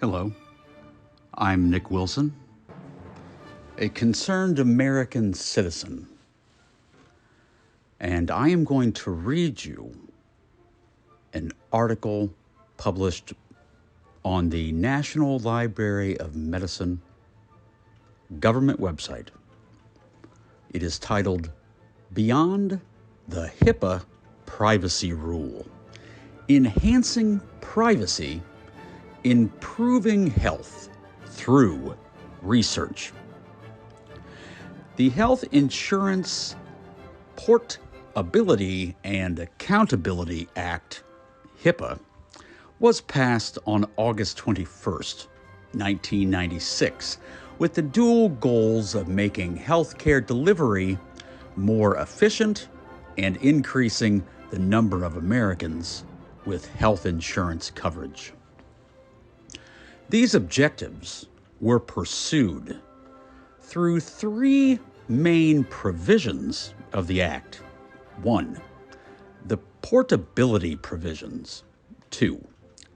Hello, I'm Nick Wilson, a concerned American citizen, and I am going to read you an article published on the National Library of Medicine government website. It is titled, Beyond the HIPAA Privacy Rule, Enhancing Privacy, Improving Health Through Research. The Health Insurance Portability and Accountability Act, HIPAA, was passed on August 21st, 1996, with the dual goals of making healthcare delivery more efficient and increasing the number of Americans with health insurance coverage. These objectives were pursued through three main provisions of the Act. 1. The portability provisions. 2.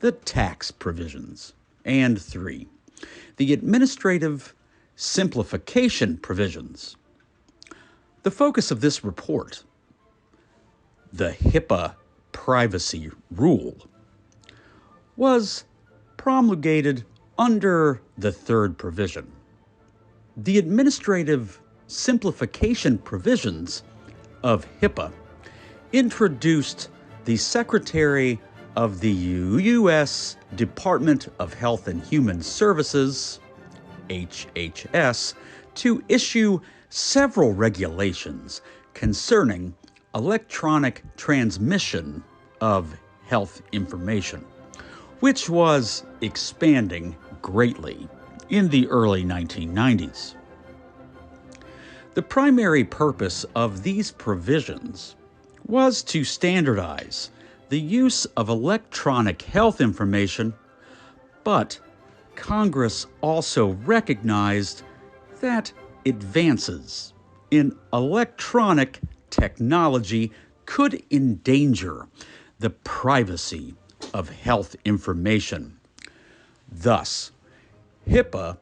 The tax provisions. And 3. The administrative simplification provisions. The focus of this report, the HIPAA privacy rule, was promulgated under the third provision. The administrative simplification provisions of HIPAA introduced the Secretary of the U.S. Department of Health and Human Services, HHS, to issue several regulations concerning electronic transmission of health information, which was expanding greatly in the early 1990s. The primary purpose of these provisions was to standardize the use of electronic health information, but Congress also recognized that advances in electronic technology could endanger the privacy of health information. Thus, HIPAA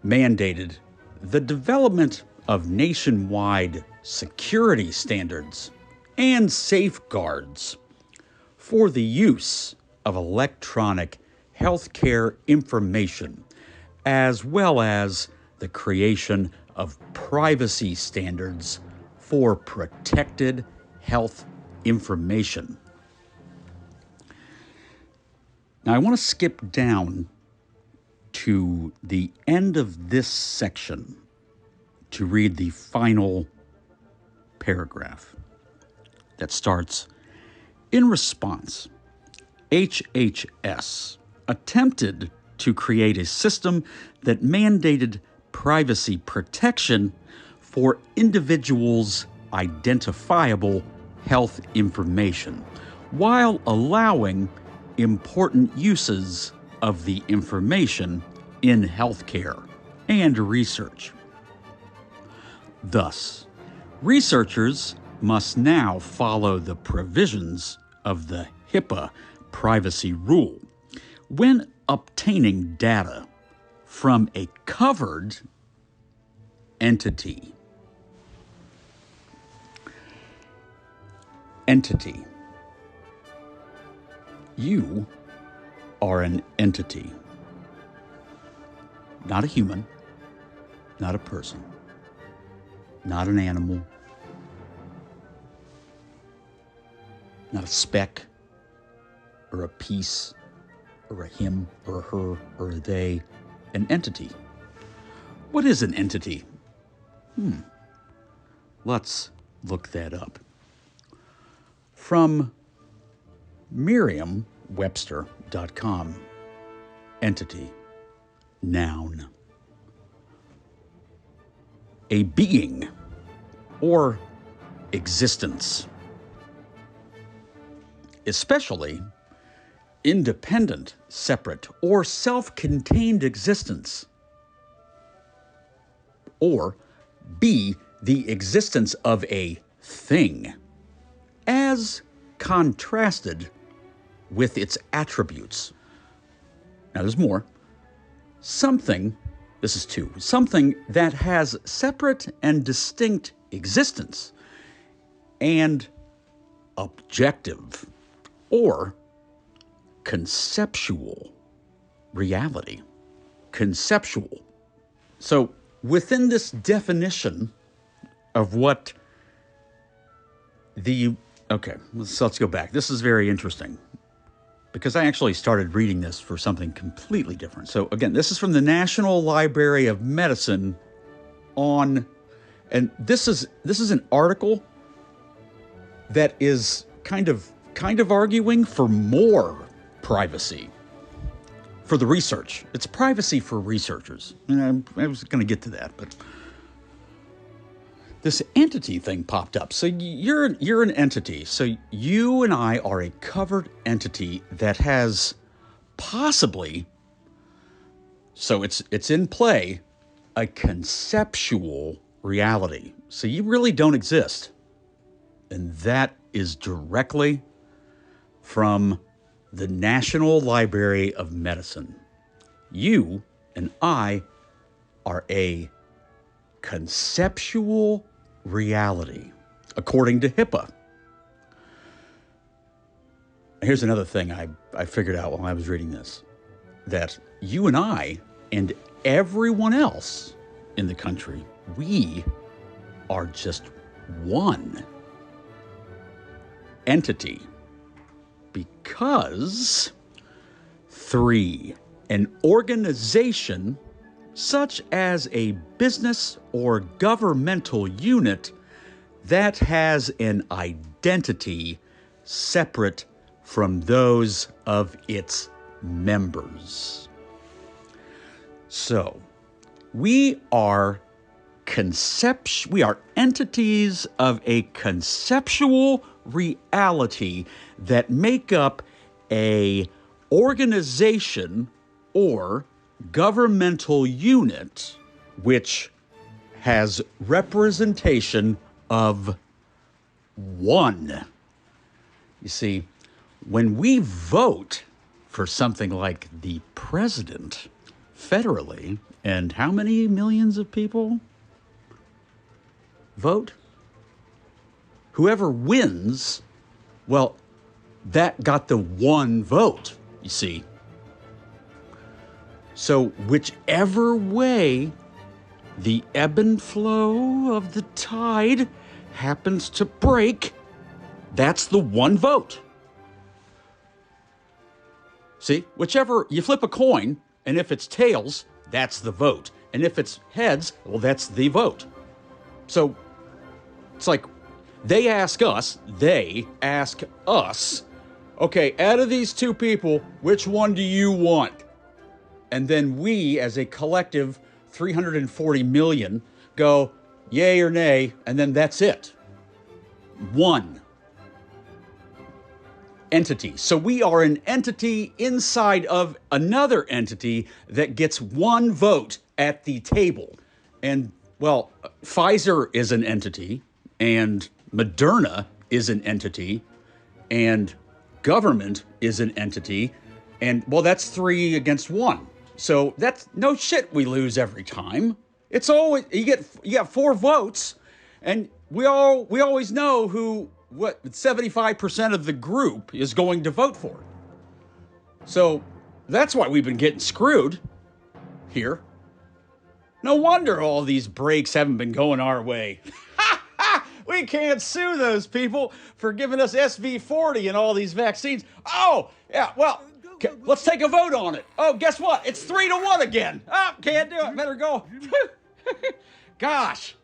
mandated the development of nationwide security standards and safeguards for the use of electronic healthcare information, as well as the creation of privacy standards for protected health information. Now, I want to skip down to the end of this section to read the final paragraph that starts, in response, HHS attempted to create a system that mandated privacy protection for individuals' identifiable health information, while allowing important uses of the information in healthcare and research. Thus, researchers must now follow the provisions of the HIPAA privacy rule when obtaining data from a covered entity. You are an entity, not a human, not a person, not an animal, not a speck, or a piece, or a him, or a her, or a they. An entity. What is an entity? Let's look that up. From Merriam-Webster.com, entity, noun. A being or existence, especially independent, separate, or self-contained existence, or B, the existence of a thing, as contrasted with its attributes. Now there's more. something, this is two, something that has separate and distinct existence and objective or conceptual reality. Conceptual. So within this definition of what okay, let's go back. This is very interesting because I actually started reading this for something completely different. So again, this is from the National Library of Medicine and this is an article that is kind of arguing for more privacy for the research. It's privacy for researchers. And I was going to get to that, but this entity thing popped up. So you're an entity. So you and I are a covered entity that has possibly, so it's in play, a conceptual reality. So you really don't exist. And that is directly from the National Library of Medicine. You and I are a conceptual reality, according to HIPAA. Here's another thing I figured out while I was reading this, that you and I and everyone else in the country, we are just one entity. Because 3, an organization such as a business or governmental unit that has an identity separate from those of its members. So, we are entities of a conceptual reality that make up a organization or governmental unit which has representation of one. You see, when we vote for something like the president federally, and how many millions of people vote? Whoever wins, well, that got the one vote, you see. So whichever way the ebb and flow of the tide happens to break, that's the one vote. See, whichever, you flip a coin, and if it's tails, that's the vote. And if it's heads, well, that's the vote. So it's like they ask us, okay, out of these two people, which one do you want? And then we, as a collective 340 million, go yay or nay, and then that's it. One entity. So we are an entity inside of another entity that gets one vote at the table. And, well, Pfizer is an entity, and Moderna is an entity, and government is an entity, and, well, that's 3 against 1. So that's no shit we lose every time. It's always, you get 4 votes, and we always know what 75% of the group is going to vote for. So that's why we've been getting screwed here. No wonder all these breaks haven't been going our way. We can't sue those people for giving us SV40 and all these vaccines. Oh, yeah, well, let's take a vote on it. Oh, guess what? It's 3-1 again. Oh, can't do it. Better go. Gosh,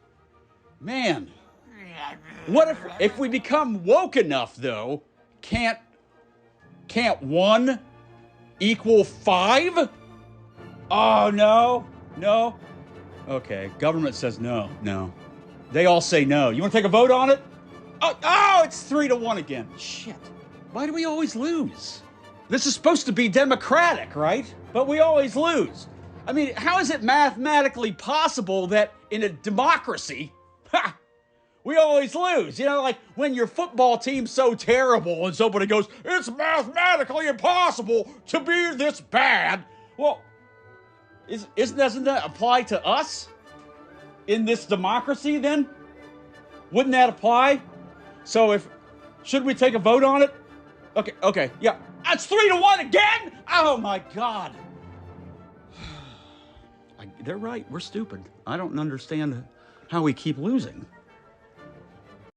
man. What if we become woke enough, though, can't 1 equal 5? Oh, no. Okay, government says no. They all say no. You want to take a vote on it? Oh, it's 3-1 again. Shit. Why do we always lose? This is supposed to be democratic, right? But we always lose. I mean, how is it mathematically possible that in a democracy, we always lose? You know, like when your football team's so terrible and somebody goes, it's mathematically impossible to be this bad. Well, Doesn't that apply to us in this democracy then? Wouldn't that apply? So should we take a vote on it? Okay, yeah. That's 3-1 again? Oh my God. They're right, we're stupid. I don't understand how we keep losing.